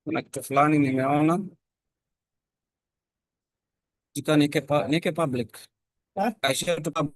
Kuna kitu fulani nimeona tika nike public. I share to public.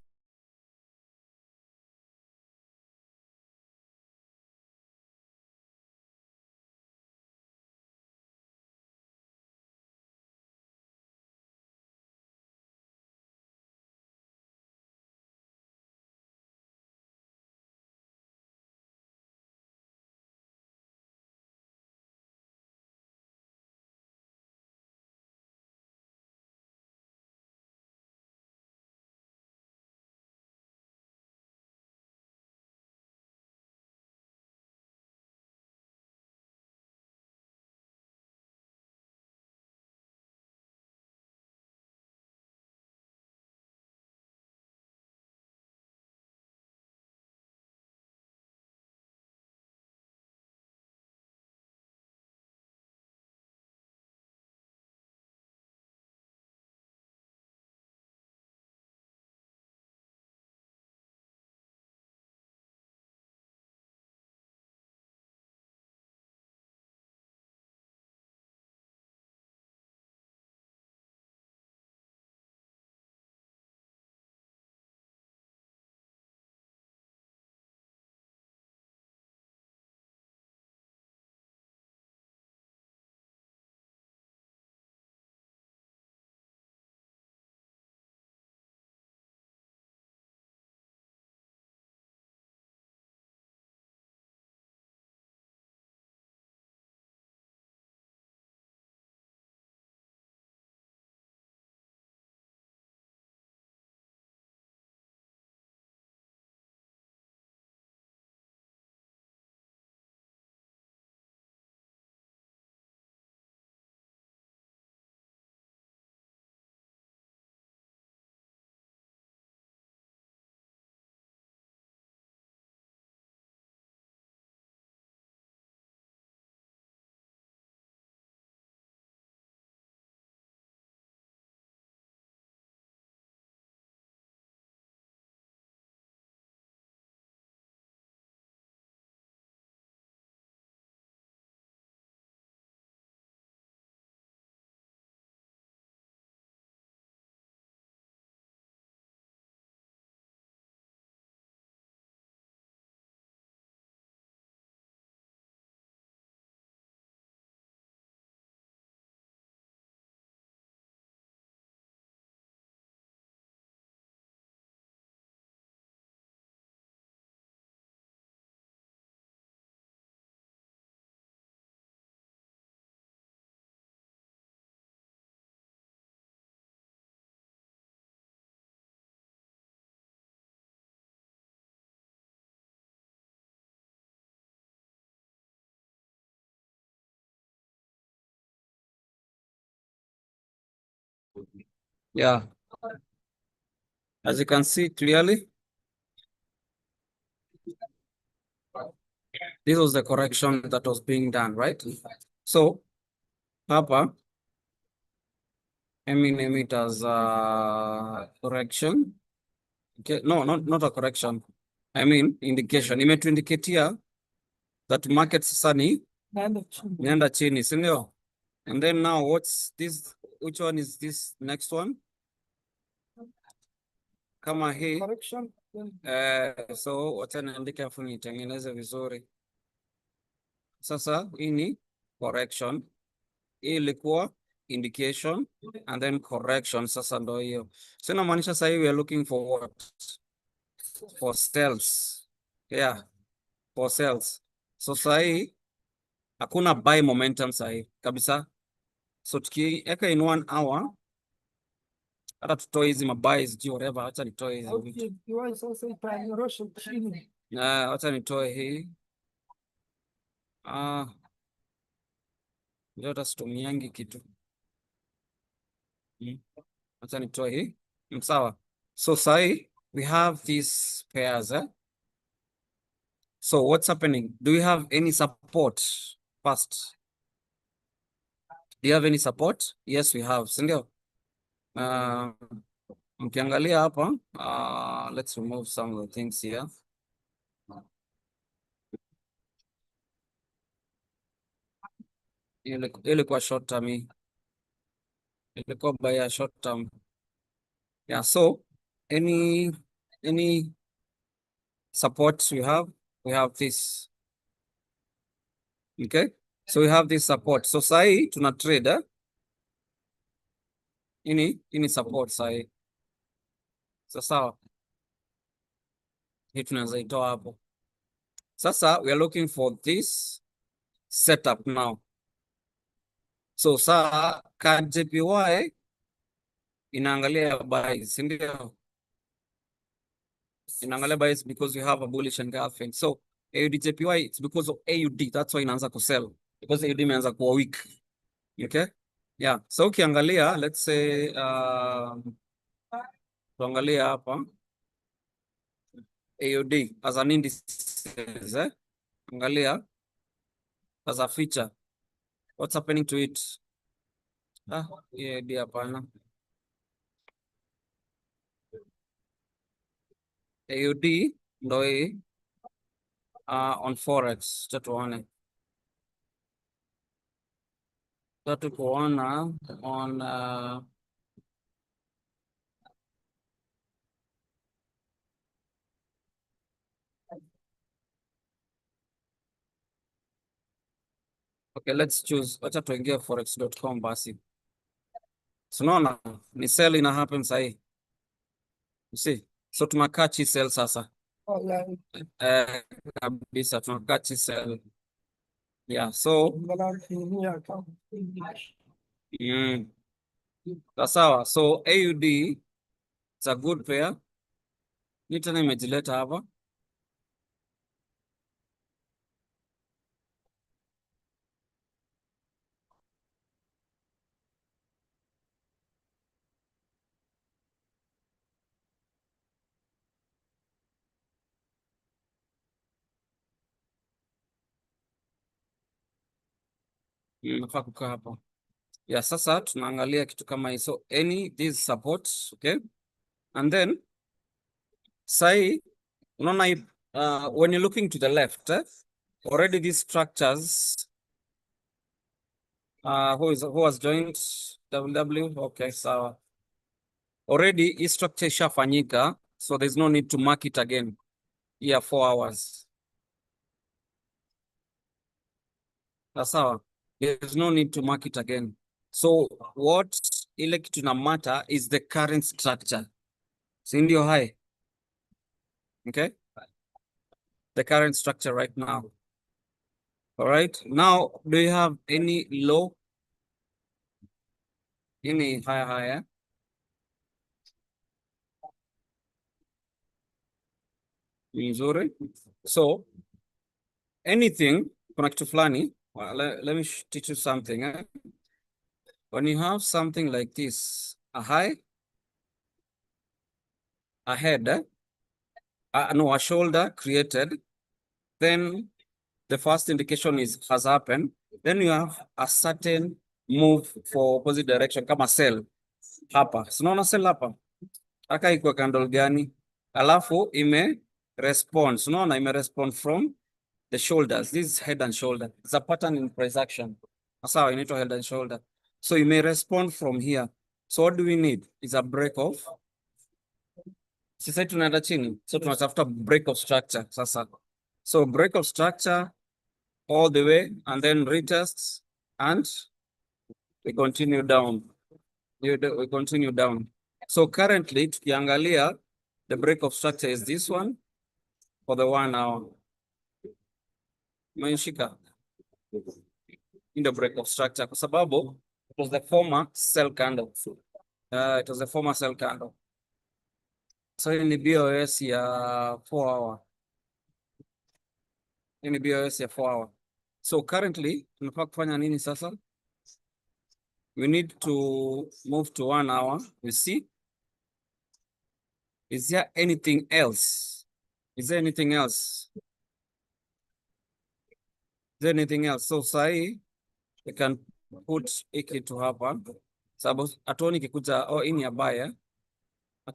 Yeah, as you can see clearly, this was the correction that was being done, right? So, hapa, name it as correction. Okay, no, not a correction. I mean indication. Imetuindicatia that market sasa ni nenda chini, si ndio? And then now what's this? Which one is this next one? Kama hii. Correction. So wacha niandike afu nitengeneze vizuri. Sasa hii ni correction. Hii ilikuwa indication and then correction. Sasa ndo hiyo. So inamaanisha sasa we are looking for what? For sales. Yeah, for sales. So sasa hii hakuna buy momentum sasa hii kabisa. So tukiweka in 1 hour, hata tutoe hizi mabuy sijui whatever, acha nitoe hizi vitu. Acha nitoe hii. Ndio tasitumiangi kitu. Acha nitoe hii. Sawa. So sai we have these pairs. So what's happening? Do we have any support first? Do you have any support? Yes, we have. Sindio? Mkiangalia hapa, let's remove some of the things here. ilikuwa short term hii. Ilikuwa buy a short term. Yeah, so any supports we have this. Okay? So we have this support. So sahi tuna trade ini support sahi. Sawa. Hii tunaweza itoa hapo. Sasa we are looking for this setup now. So saa JPY inaangalia buys, ndio? Inaangalia buys because we have a bullish engulfing. So AUD JPY, it's because of AUD. That's why inaanza kusell. Because AUD imeanza kuwa weak. Okay? Yeah. So ukiangalia, let's say tuangalia hapa AUD as an indices, angalia as a feature. What's happening to it? AUD hapana. AUD ndo hii on Forex. Tuone. Kuona on okay, let's choose. Wacha tuingie forex.com basi. Tunaona ni sell ina happen sahi. You see? So tunakatch hii sell sasa. Kabisa tunakatch hii sell. Yeah, so sawa. So AUD it's a good pair. Ni tena imejileta hapa. Nafaa kukaa hapa. Yeah, sasa tunaangalia kitu kama hii. So these supports, okay? And then sahi unaona when you're looking to the left, already these structures who has joined WW, okay, sawa. Already hii structure ishafanyika, so there's no need to mark it again. Yeah, 4 hours. Sawa. There's no need to mark it again. So what ile kitu na matter is the current structure. Si ndio hai? Okay? The current structure right now. All right. Now, do you have any low? Any higher? Nzuri. So, anything, kuna kitu fulani, let me teach you something. When you have something like this, a high, a head, no, a shoulder created, then the first indication has happened. Then you have a certain move for opposite direction, kama sell hapa. Sinaona sell hapa. Aka iko candle gani? Alafu ime respond. Unaona ime respond from the shoulders. This is head and shoulder. It's a pattern in price action. Sawa, inaitwa head and shoulder. So you may respond from here. So what do we need? Is a break of. Sasa tunaenda chini. So tunatafuta break of structure sasa. So break of structure all the way and then retests and we continue down. We continue down. So currently tukiangalia the break of structure is this one for the 1 hour. Umeshika in the break of structure kwa sababu it was the former sell candle. It was the former sell candle. So hii ni BOS ya 4 hour. Hii ni BOS ya 4 hour. So currently tunafaa kufanya nini sasa? We need to move to 1 hour. We see. Is there anything else? Is there anything else? Is there anything else? So sahi we can put hiki to hapa. Sababu atuoni kikuja hii ni ya buyer.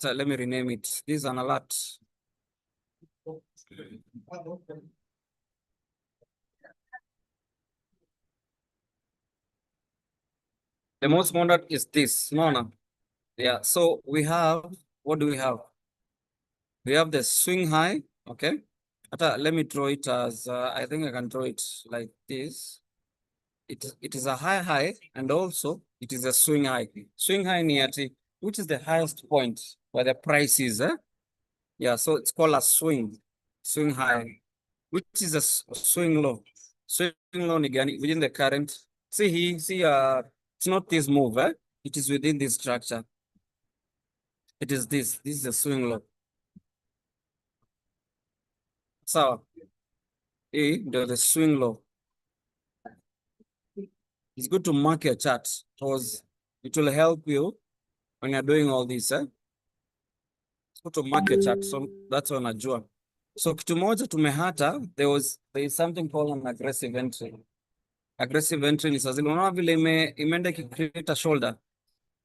Let me rename it. This is an alert. The most modern is this. No. Yeah. So we have, what do we have? We have the swing high. Okay. Let me draw it as, I think I can draw it like this. It is a high, and also it is a swing high. Swing high near which is the highest point where the price is. Yeah, so it's called a swing high, which is a swing low. Swing low again within the current. It's not this move, it is within this structure. It is this. This is a swing low. So, the swing low. It's good to mark your chart because it will help you when you're doing all this. It's good to mark your chart. So that's what najua. So kitu moja tumehata, there is something called an aggressive entry. Aggressive entry ni saa zile unaona vile imeenda create a shoulder.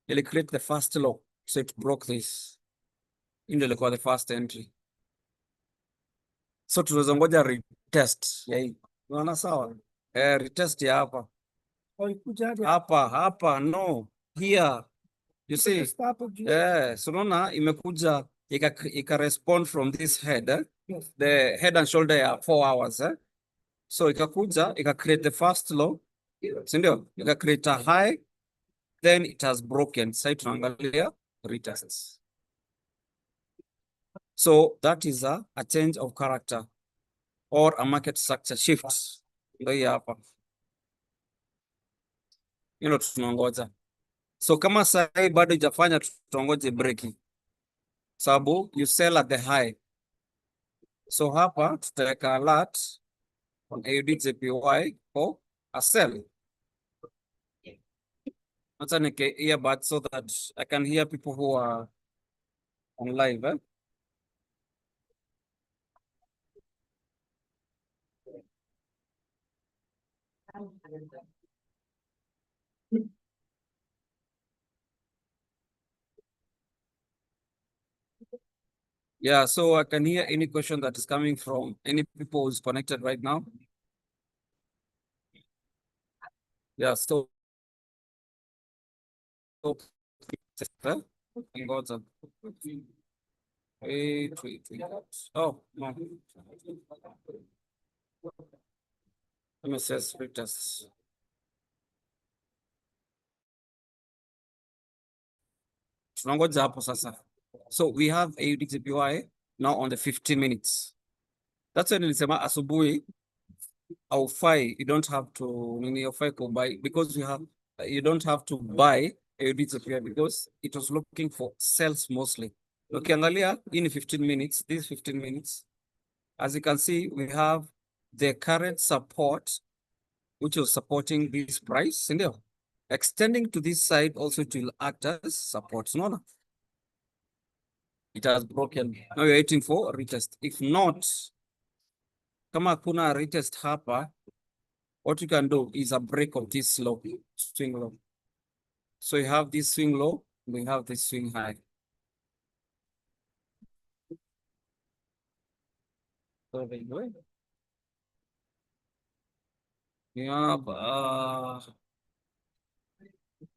Ili create the first low. So it broke this. Ndio ilikuwa the first entry. So tunaweza ngoja retest ya hii. Unaona sawa? Retest ya hapa. Hapa, no. Here. You see? So unaona imekuja ika respond from this head. Yes. The head and shoulder ya 4 hours. So ikakuja ika create the first low. Si ndio? Ika create a high. Then it has broken. Sasa tunaangalia retests. So that is a change of character or a market structure shift. Ndio hii hapa. Tunangoja. So kama sasa bado hajafanya, tutangoje breaking. Sababu you sell at the high. So hapa tutaweka alert on AUD/JPY for a sell. Acha nike earbud so that I can hear people who are on live. Yeah, so I can hear any question that is coming from any people who's connected right now. Yeah, so ngoja. Wait. Oh, no. Let me say retest. Tunangoja hapo sasa. So we have AUD/JPY now on the 15 minutes. That's when nilisema asubuhi aufai, you don't have to aufai buy because you don't have to buy AUD/JPY because it was looking for sales mostly. Ukiangalia in 15 minutes, these 15 minutes, as you can see, we have the current support, which was supporting this price, extending to this side also it will act as support. No. It has broken. Now you're waiting for a retest. If not, kama kuna retest hapa, what you can do is a break of this low, swing low. So you have this swing low, we have this swing high. So there you go. Yeah,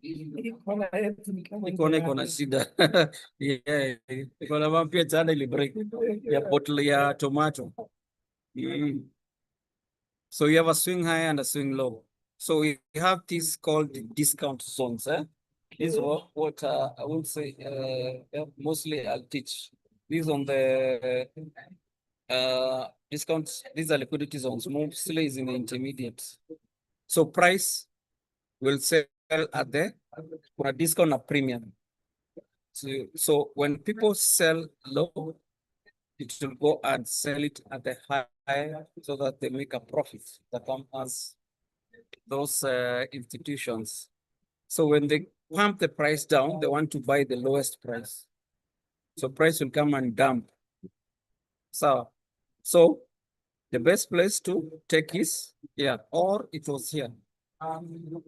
iko na shida. Yeah, iko na mampia jana ili break ya bottle ya tomato. So you have a swing high and a swing low. So we have this called the discount zones. This is what I would say mostly I'll teach. These on the discounts, these are liquidity zones, mostly is in the intermediate. So price will sell at the discount of premium. So when people sell low, it will go and sell it at the high so that they make a profit that comes as those institutions. So when they pump the price down, they want to buy the lowest price. So price will come and dump. So the best place to take is here, or it was here.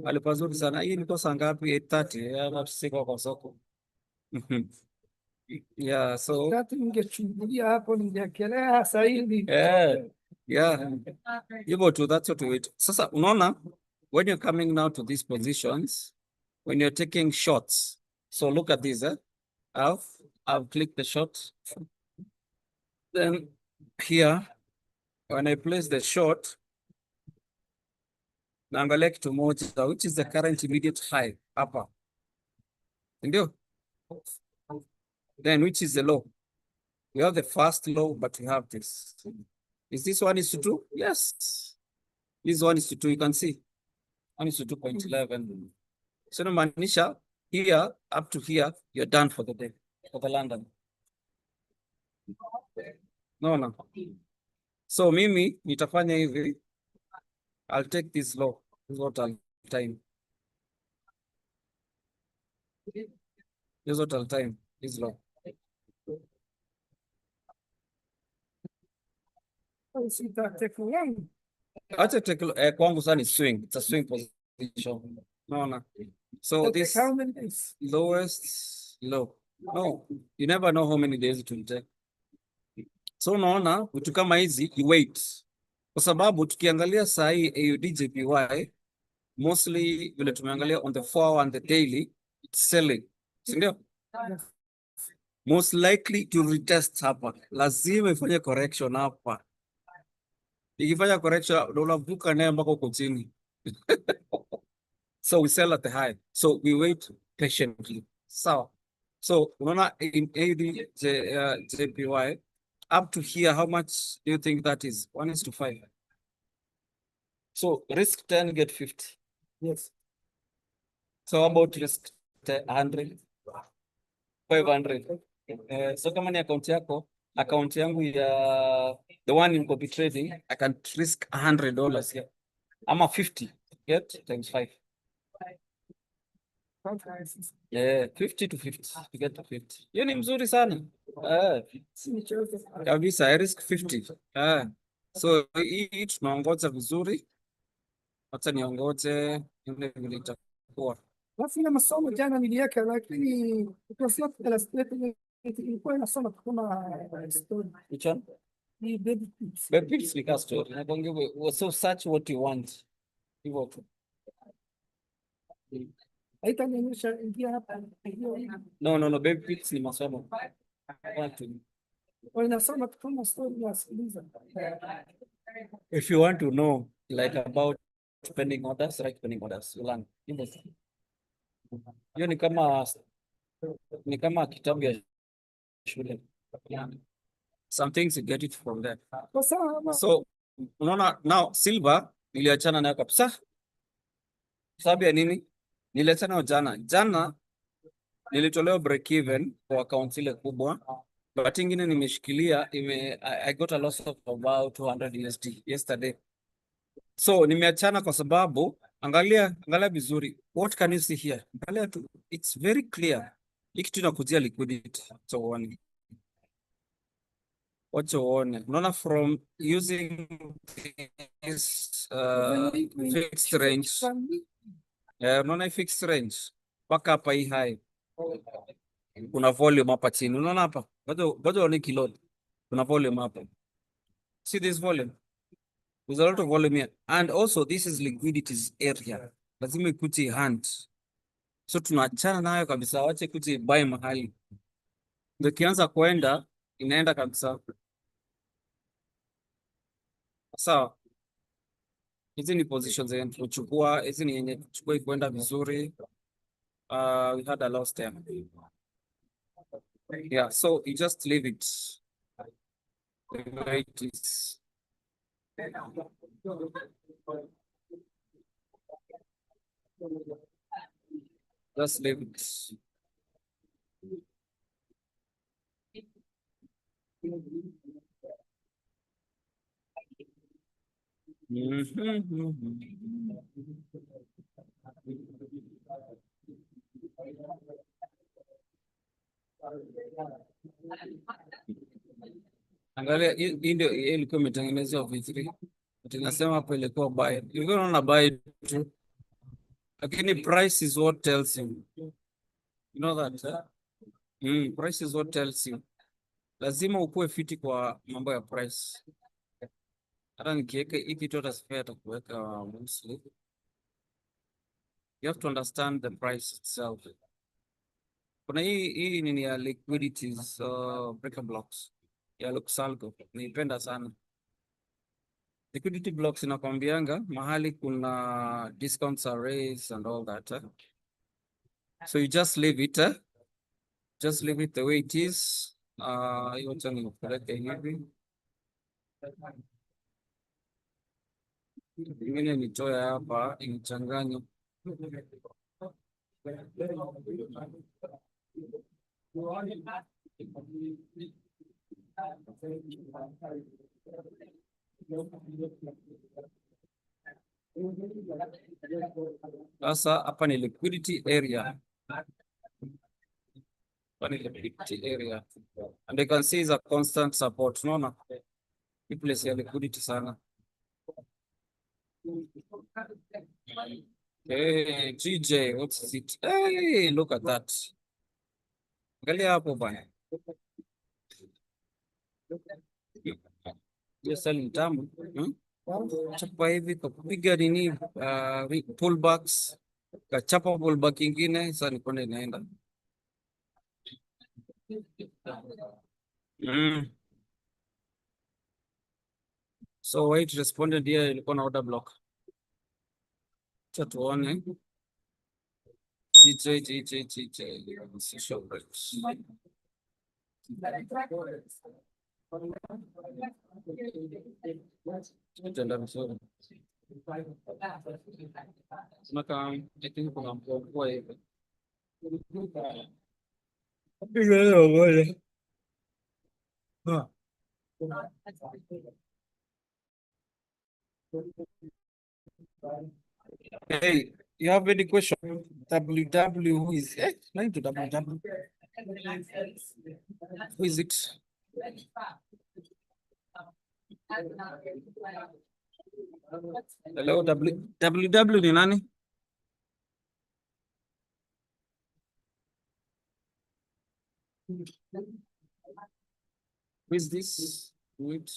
Alipazuri sana. Hii niko saa ngapi? 8:30. Siko kwa soko. Yeah, so hivyo tu, that's what we wait. Sasa unaona, when you're coming now to these positions, when you're taking shots. So look at this. I've clicked the shot. Then here, when I place the shot, naangalia kitu moja, which is the current immediate high hapa. Ndio? Then which is the low? We have the first low, but we have this. Is this 1:2? Yes. This 1:2, you can see. 1:2.11. So inamaanisha here up to here, you're done for the day, for the London. No. So mimi nitafanya hivi. I'll take this low. This is what I'll time. This is what I'll time. This low. Acha take kwangu sana ni swing. It's a swing position. No. So this lowest low. No, you never know how many days it will take. So unaona vitu kama hizi you wait. Kwa sababu tukiangalia saa hii AUD JPY mostly vile tumeangalia on the 4 and the daily it's selling. Si ndio? Most likely to retest hapa. Lazima ifanye correction hapa. Ikifanya correction unavuka naye mpaka uko chini. So we sell at the high. So we wait patiently. So unaona in AUD JPY up to here, how much do you think that is? 1:5. So risk 10, get 50. Yes. So how about risk 100, 500? So kama ni account yako, account yangu ya the one in copy trading, I can risk $100 here. Ama 50, get times 5. Yeah, 50 to 50 to get to 50. Hiyo ni mzuri sana. Kabisa, I risk 50. So hii tunaongoza vizuri. Hata niongoze vile itakuwa. Basi na masomo jana niliweka, lakini ukasema ilikuwa inasoma kama story. Which one? Ni baby tips. Baby tips ni story. Nakwambia so search what you want. Hivyo tu. Haitanionyesha ingia hapa. No, baby tips ni masomo. Watu. Wanasoma kama story wasikiliza. If you want to know like about pending orders, right, pending orders, you learn. Hiyo ni kama kitabu ya shule. Some things you get it from there. So unaona now silver niliachana nayo kabisa. Sababu ya nini? Niliachana jana. Jana nilitolewa break even kwa account ile kubwa. But ingine nimeshikilia I got a loss of about 200 USD yesterday. So nimeachana kwa sababu angalia vizuri. What can you see here? Angalia tu, it's very clear. Hiki tunakujia liquidity. So wacha uone. Unaona from using this fixed range. Unaona fixed range. Paka hapa hii high. Kuna volume hapa chini. Unaona hapa? Bado uone kilo. Kuna volume hapa. See this volume? There's a lot of volume here. And also this is liquidities area. Lazima ikuje hand. So tunaachana nayo kabisa, wache ikuje buy mahali. Ndio kianza kuenda, inaenda kabisa. Sawa. Hizi ni positions zenye tuchukua, hizi ni yenye tuchukua ikwenda vizuri. We had a loss there. Yeah, so you just leave it. The way it is. Just leave it. Angalia hii ndio ilikuwa imetengenezwa V3. Tunasema hapo ilikuwa buy. Ilikuwa unaona buy tu. Lakini price is what tells you. You know that? Price is what tells you. Lazima ukuwe fiti kwa mambo ya price. Hata nikiweka hii kitu hata sifai atakuweka mostly. You have to understand the price itself. Kuna hii nini ya liquidities, breaker blocks ya Luxalgo niipenda sana. Liquidity blocks inakwambianga mahali kuna discounts arrays and all that. So you just leave it, just leave it the way it is. Hiyo cha nipeleke hivi. Ingine nitoe hapa imchanganye. Sasa hapa ni liquidity area. Hapa ni liquidity area. And you can see is a constant support. Unaona? Hii place ya liquidity sana. Hey, GJ, what is it? Hey, look at that. Angalia hapo bwana. Hiyo sali tamu. Chapa hivi kupiga nini pullbacks. Kachapa pullback ingine sasa niko naenda. So wait responded here ilikuwa na order block. Acha tuone. GJ. Show breaks. Tenda vizuri. Maka I think kuna mpoa hivi. Hey, you have any question? WW, who is it? Nine to WW. Who is it? Hello, WW ni nani? Who is this? Wait.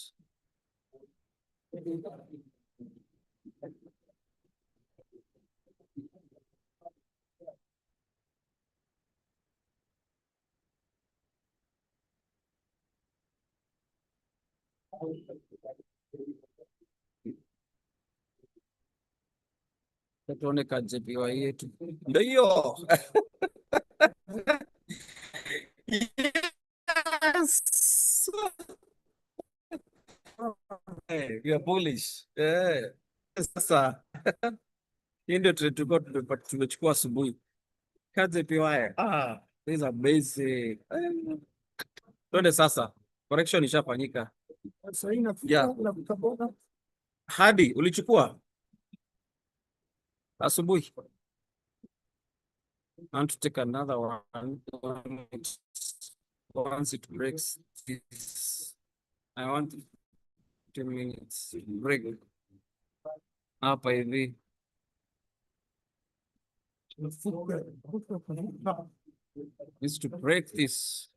Tuone KJPY yetu. Ndio hiyo. Yes. Hey, we are bullish. Yeah. Sasa hii ndio tulikuwa tumechukua asubuhi. KJPY. These are basic. Twende sasa. Correction ishafanyika. Sasa hii Yeah. inafuta Hadi ulichukua asubuhi. I want to take another one. Once it breaks this, I want 2 minutes to break hapa hivi. Is to break this.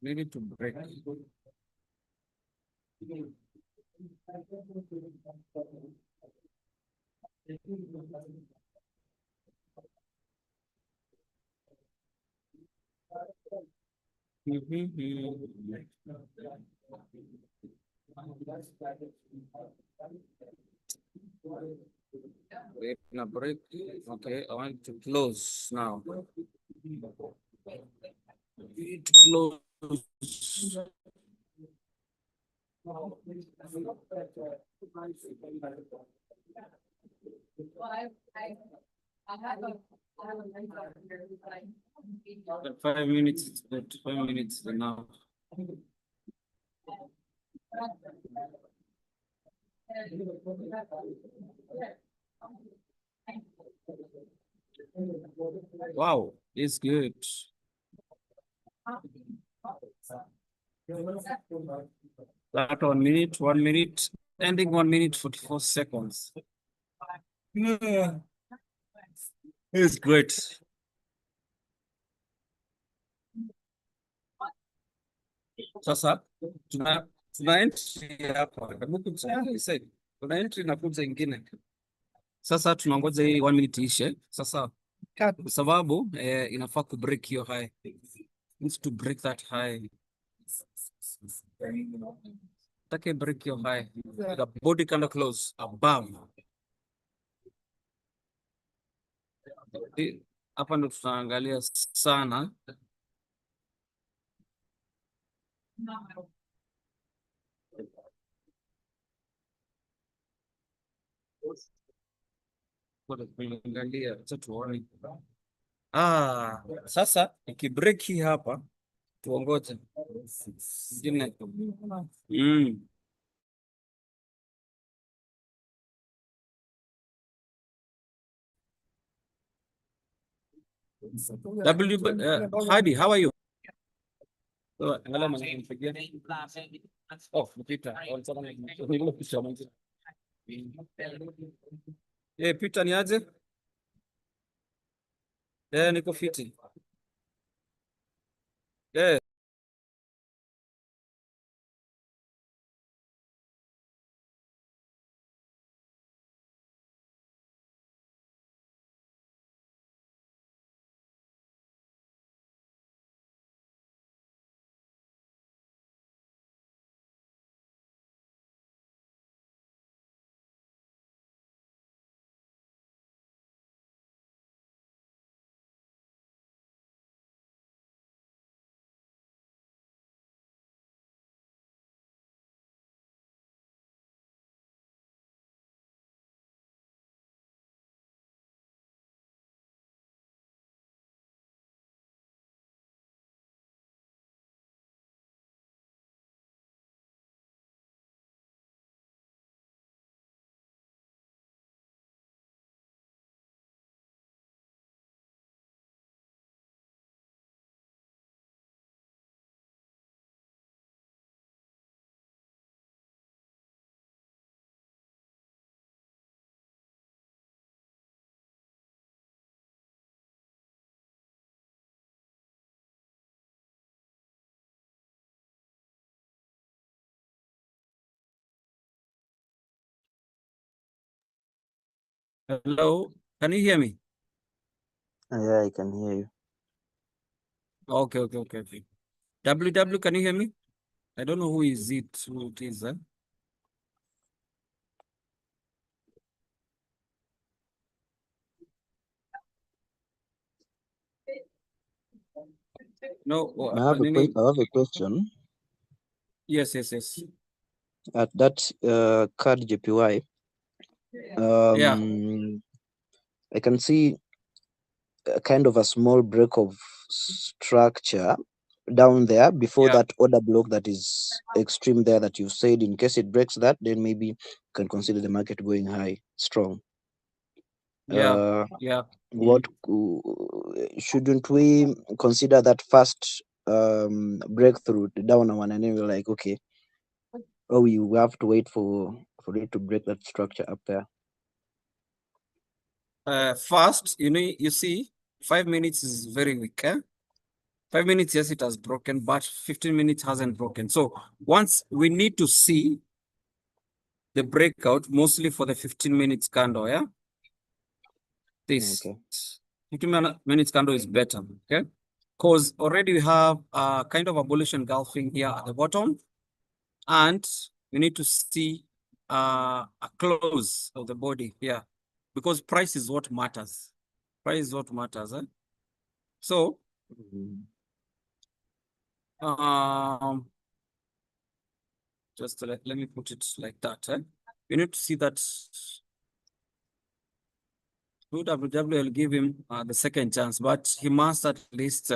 Maybe to break. Wait, na break. Okay, I want to close now. It close. I have a 5 minutes, 5 minutes enough. Wow, it's good. That 1 minute, ending 1 minute 44 seconds. Yeah. It's great. Sasa tuna entry hapa. kuna entry inakuja ingine. Sasa tunangoja hii 1 minute ishe. Sasa kwa sababu inafaa ku break hiyo high. Needs to break that high. Take break your high. The body kind of close above. Hapa ndo tutaangalia sana. Kuangalia, acha tuone. Sasa ikibreak hii hapa tuongoje. Hadi, how are you? Peter ni aje? Niko fiti. Hello, can you hear me? Yeah, I can hear you. Okay. WW, can you hear me? I don't know who it is. No. I have a question. Yes. At that card JPY, Yeah. I can see a kind of a small break of structure down there before that order block that is extreme there that you said. In case it breaks that, then maybe you can consider the market going high, strong. Yeah. What shouldn't we consider that first breakthrough down one, and then we're like, okay, we have to wait for it to break that structure up there? First, you see, 5 minutes is very weak. 5 minutes, yes, it has broken, but 15 minutes hasn't broken. So once we need to see the breakout, mostly for the 15 minutes candle, yeah? This 15 minutes candle is better, okay? Because already we have kind of a bullish engulfing here at the bottom, and we need to see a close of the body here, because price is what matters. Price is what matters. So, just let me put it like that. We need to see that WW will give him the second chance, but he must at least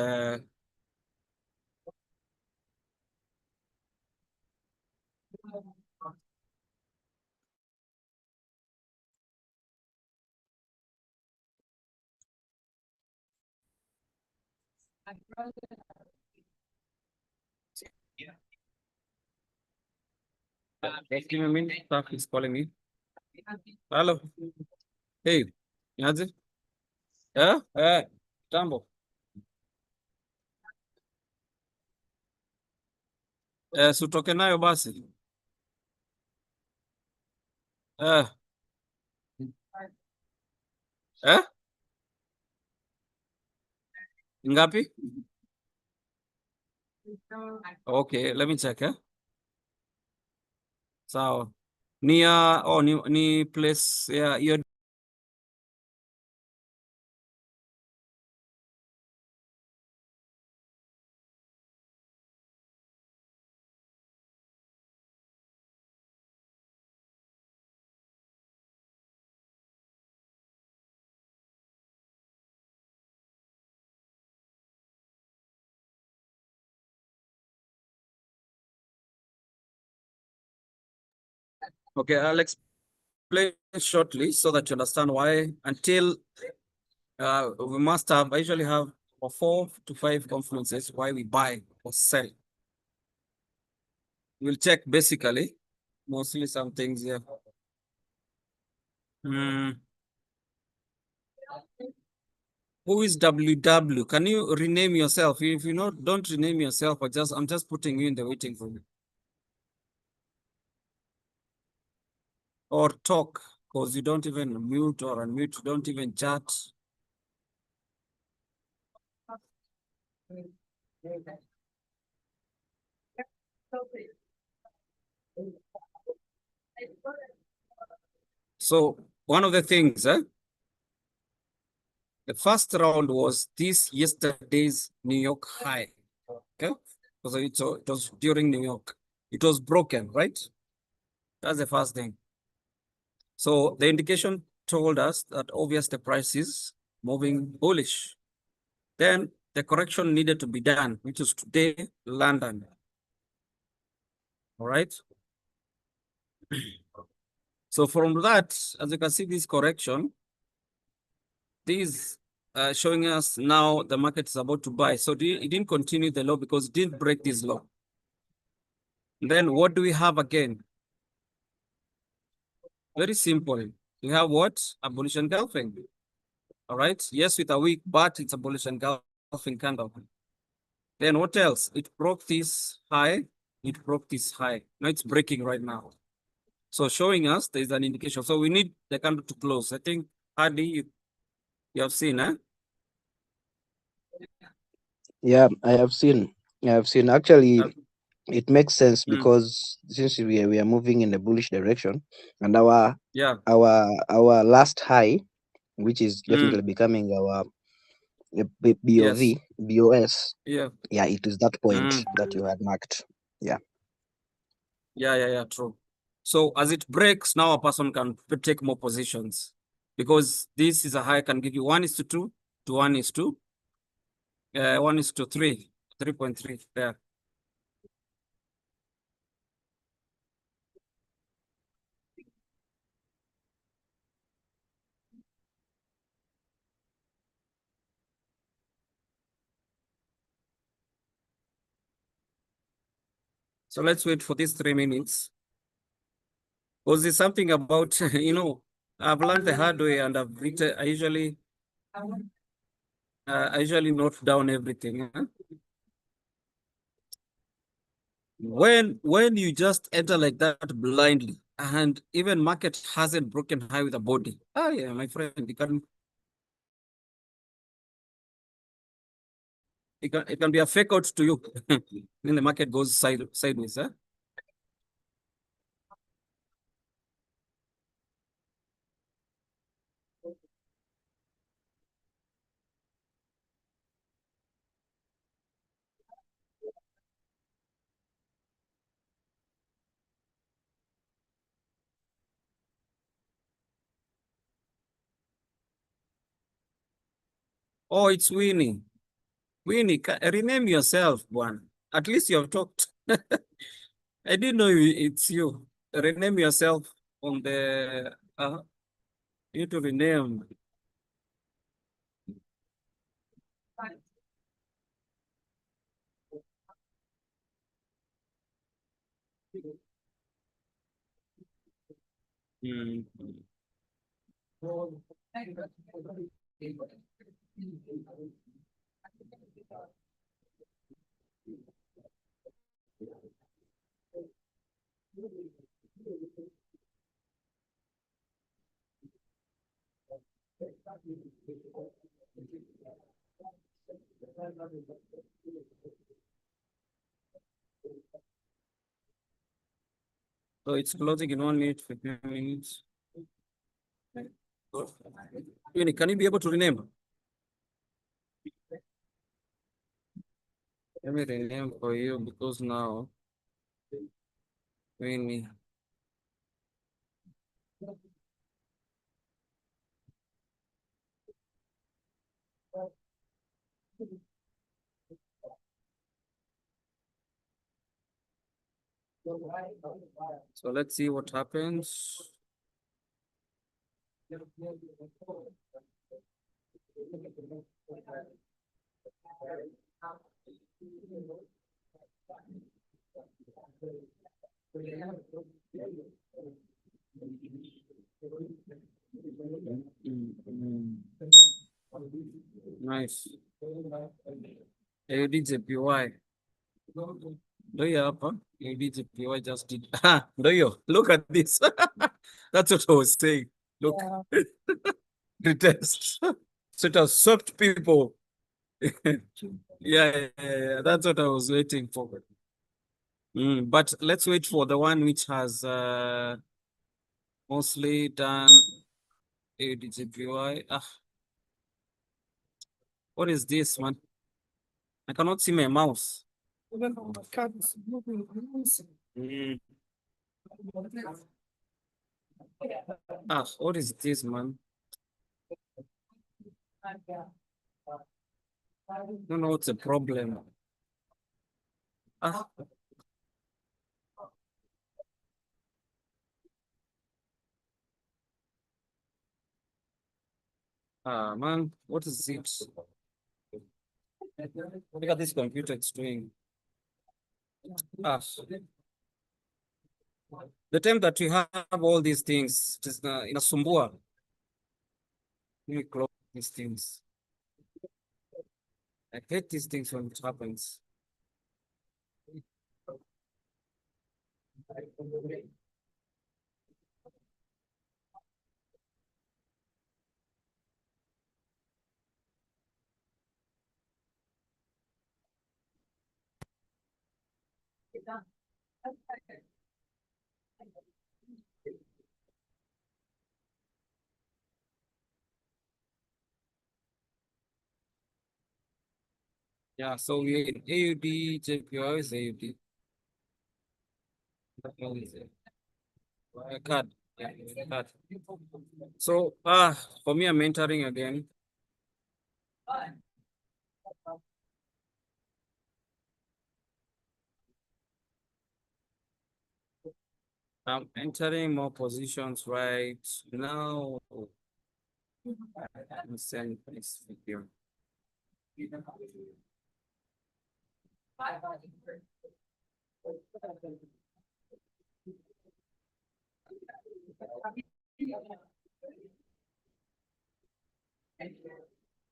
just give me a minute. Staff is calling me. Hello. Hey, niaje? Jambo. Sutoke nayo basi. Eh? Eh? Ngapi? Okay, let me check, eh? Sawa. Ni place ya hiyo. Okay, I'll explain shortly so that you understand why. Until we must have, I usually have 4 to 5 confluences why we buy or sell. We'll check basically, mostly some things here. Who is WW? Can you rename yourself? If you don't rename yourself, I'm just putting you in the waiting room. Or talk, because you don't even mute or unmute, you don't even chat. So one of the things, the first round was this yesterday's New York high. Okay, so it was during New York. It was broken, right? That's the first thing. So the indication told us that obviously the price is moving bullish. Then the correction needed to be done, which is today, London. All right. So from that, as you can see, this correction, this showing us now the market is about to buy. So it didn't continue the low because it didn't break this low. Then what do we have again? Very simple. We have what? A bullish engulfing. All right. Yes, with a week, but it's a bullish engulfing candle. Then what else? It broke this high. It broke this high. Now it's breaking right now. So showing us there's an indication. So we need the candle to close. I think hardly you have seen, eh? Yeah, I have seen. Actually, it makes sense because since we are moving in a bullish direction, and our last high, which is definitely becoming our Yes. BOS. Yeah. Yeah, it is that point that you had marked. Yeah. Yeah, true. So as it breaks, now a person can take more positions because this is a high can give you 1:2 to 1:3, 3.3 there. So let's wait for these 3 minutes. Because there's something about, I've learned the hard way and I've written, I usually note down everything. Huh? When you just enter like that blindly and even market hasn't broken high with a body. Oh yeah, my friend, it can be a fake out to you. Then the market goes sideways. Huh? Oh, it's Winnie. Winnie, rename yourself, one. At least you have talked. I didn't know it's you. Rename yourself on the. You to rename. Mm. So it's closing in 1 minute, 15 minutes. Really, can you be able to rename? Let me rename for you because now, really. So let's see what happens. Nice. AUDJPY. Do you have AUDJPY just did? Do you look at this? That's what I was saying. Look, the test. So it has swept people. Yeah. That's what I was waiting for. But let's wait for the one which has mostly done AUDJPY. What is this, man? I cannot see my mouse. Even on the card is moving. What is this, man? No, what's the problem. Man, what is it? Look at this computer, it's doing. The time that you have all these things, it is inasumbua. Let me close these things. I hate these things when it happens. Yeah, so we AUD, JPY is AUD. What is it? A card. Yeah, a card. So for me, I'm entering again. I'm entering more positions right now. Let me send this video.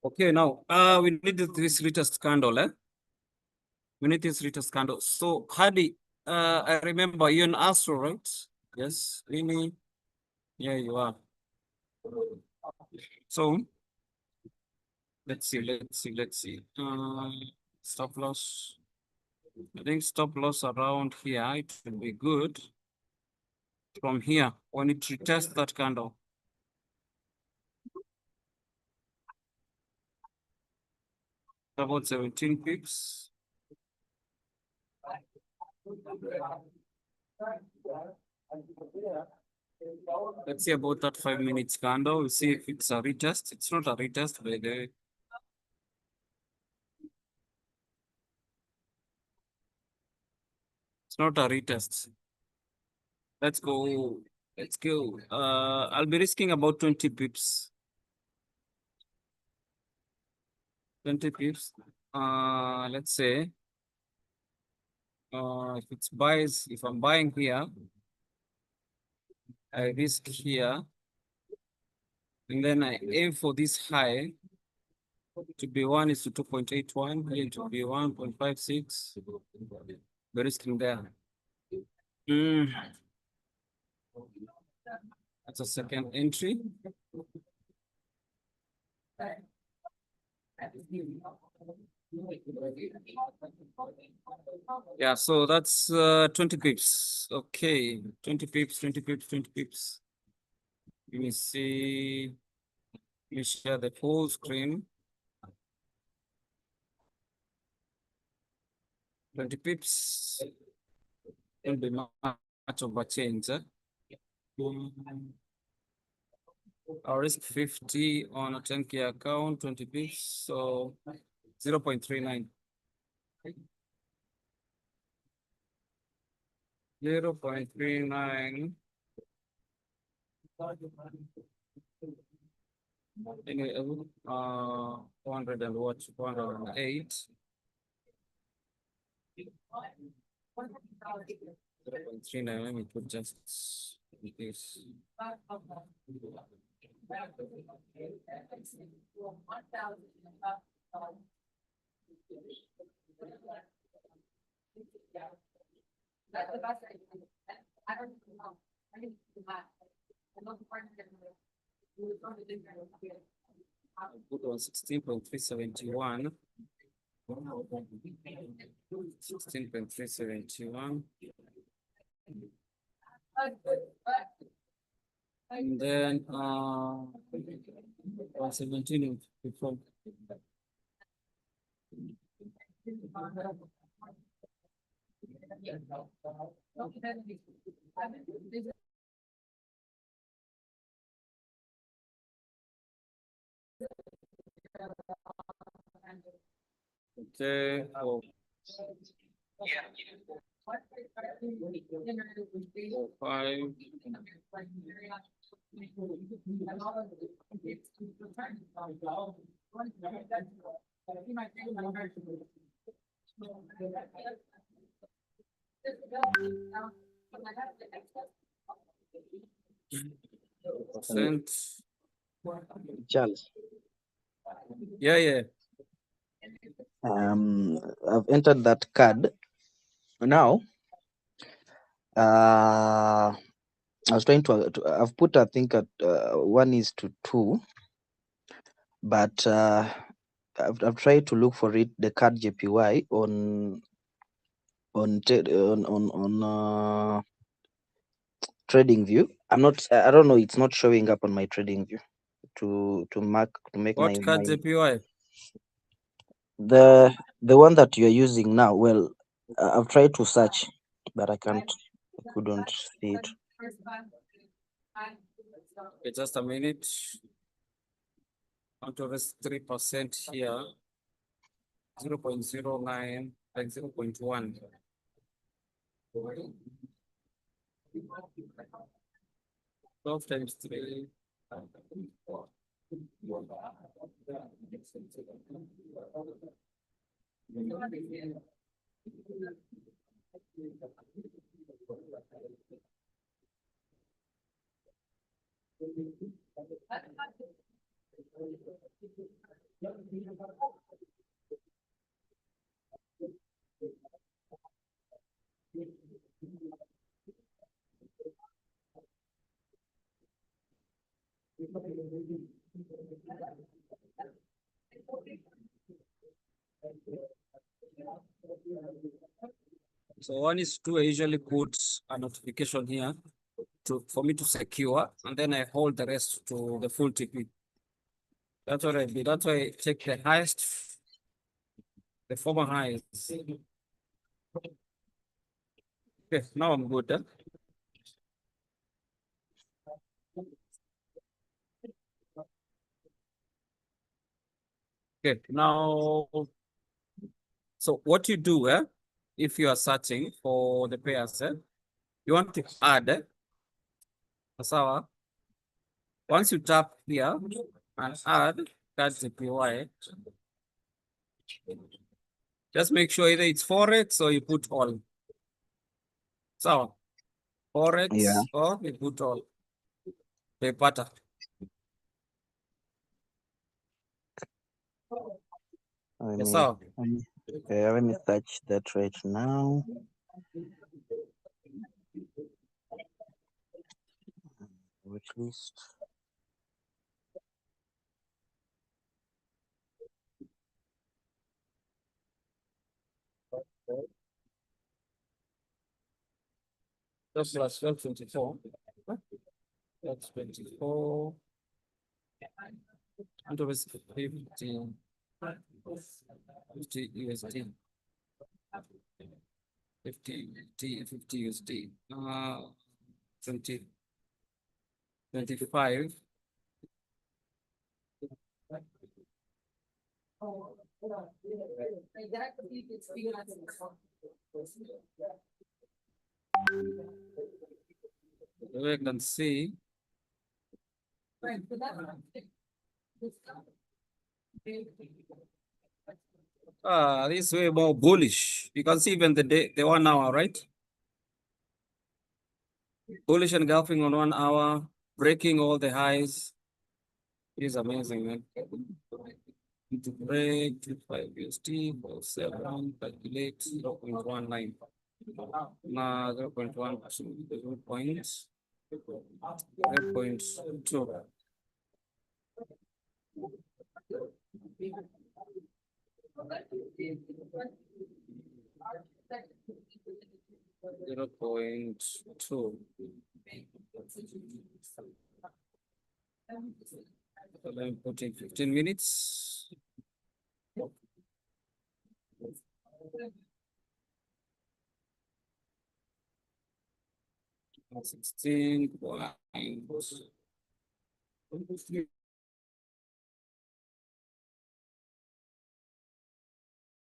Okay, now we need this latest candle, eh? We need this latest candle. So Hadi, I remember you're an Astro, right? Yes, really? Yeah, you are. So let's see. Stop loss. I think stop loss around here. It will be good. From here, when it retests that candle. About 17 pips. Let's see about that 5 minutes candle. We'll see if it's a retest. It's not a retest, by the way. It's not a retest. Let's go. I'll be risking about 20 pips. 20 pips. Let's say. If it's buys, if I'm buying here, I risk here. And then I aim for this high to be 1 is to 2.81, here to be 1.56. We're risking there. That's a second entry. Yeah, so that's 20 pips. Okay, 20 pips, 20 pips, 20 pips. Let me see. Let me share the full screen. 20 pips. Don't be much of a change. Our risk 50 on a 10K account, 20 pips, so 0.39. 0.39. Anyway, 400 and what? 408. 0.39. Let me put just this. Put on 16.371. 16.371. And then 117 before. Okay. Oh. 5. Percent. Charles, Yeah. I've entered that card. Now, I was trying to I've put, I think, at 1:2, but I've tried to look for it, the card JPY on trading view. I don't know, it's not showing up on my trading view to make What card JPY? the one that you're using now. Well, I've tried to search, but I couldn't see it. Okay, just a minute. Out of this 3% here, 0.09, like 0.1. 12 times 3. So 1:2, I usually put a notification here for me to secure, and then I hold the rest to the full TP. That's what I do. That's why I take the highest, the former highs. Okay, now I'm good. Huh? Okay, now, so what you do, if you are searching for the pairs, you want to add, sawa. Once you tap here and add card JPY, just make sure either it's Forex or you put all. So, Forex, Yeah. or you put all. Paper. Yes, sir. Let me search that right now. Which list? That's plus 12.24. That's 24. And over 50 USD. 50 USD. 25. We can see this way more bullish. You can see even the 1 hour, right? Bullish engulfing on 1 hour, breaking all the highs. It is amazing, man. To break 25 USD, 7, calculate 0.19. Now 0.1 points. 0.2. Zero point two. So I'm putting 15 minutes. 16 points.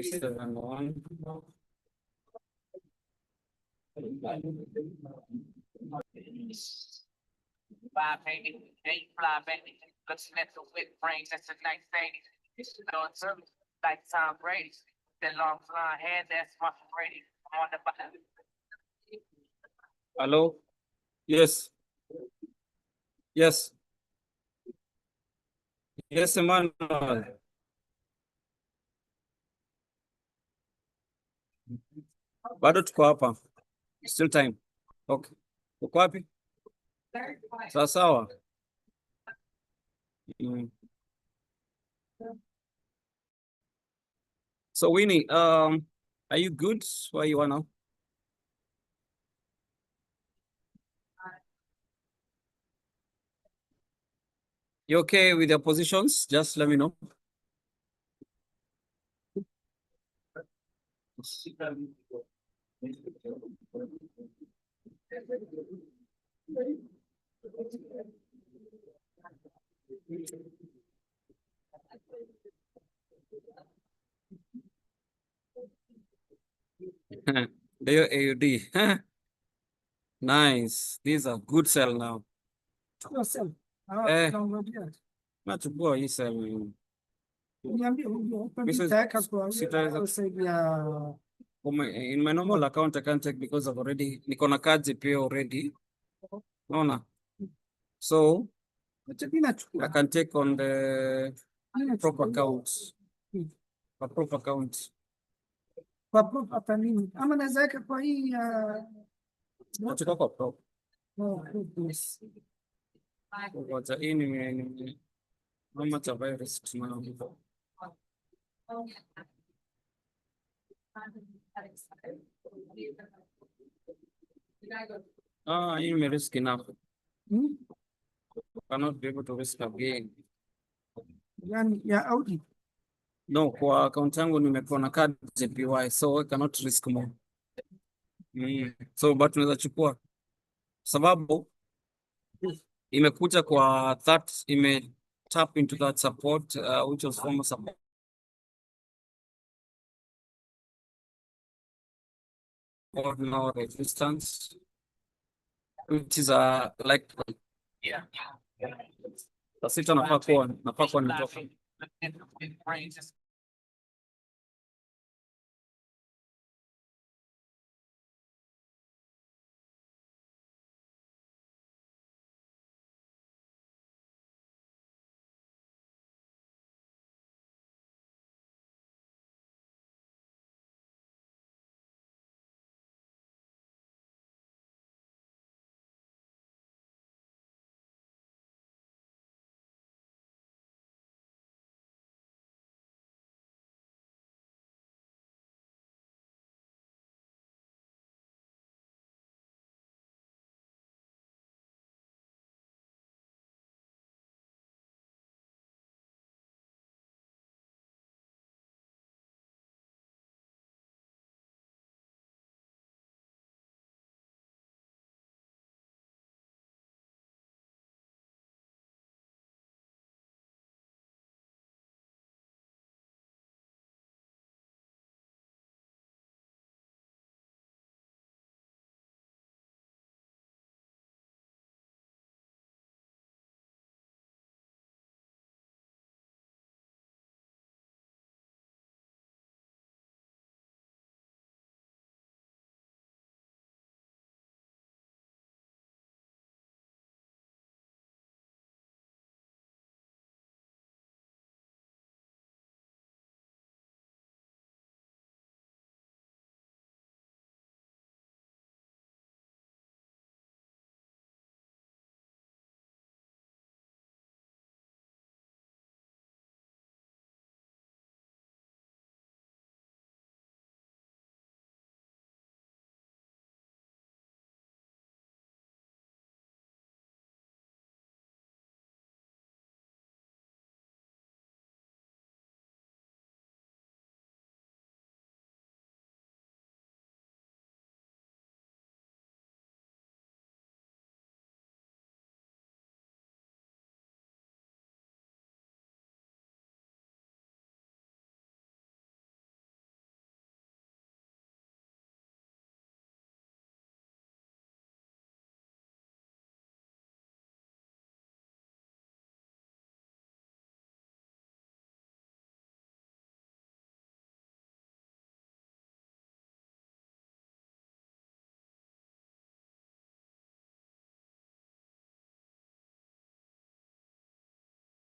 7-1. Five painting, eight fly back, looking at the whip range, that's a nice thing. Doing service like Tom Brady, that long flying hand, that's my Brady. I'm on the bottom. Hello? Yes. Yes. Yes, Emmanuel. Bado tuko hapa. Still time. Okay. Uko wapi? Sawa sawa. So Winnie, are you good? Where you are now? You okay with your positions? Just let me know. There AUD. Nice. These are good sell now. Nachukua hii sell. In my normal account, I can't take because I've already niko na cards pia already. Naona. So I can take on the proper account. A proper account. Ama naweza weka kwa hii Nachukua kwa proper. Ngoja hii ni how much have I risked now? Hii nimerisk enough. Cannot be able to risk again. yani ya Audi. No, kwa account yangu nimekuwa na card JPY, so I cannot risk more. So but tunaweza chukua sababu imekuja kwa that tap into that support which was former support. Or no resistance, which is like sasa nafaa kuwa nimetoka.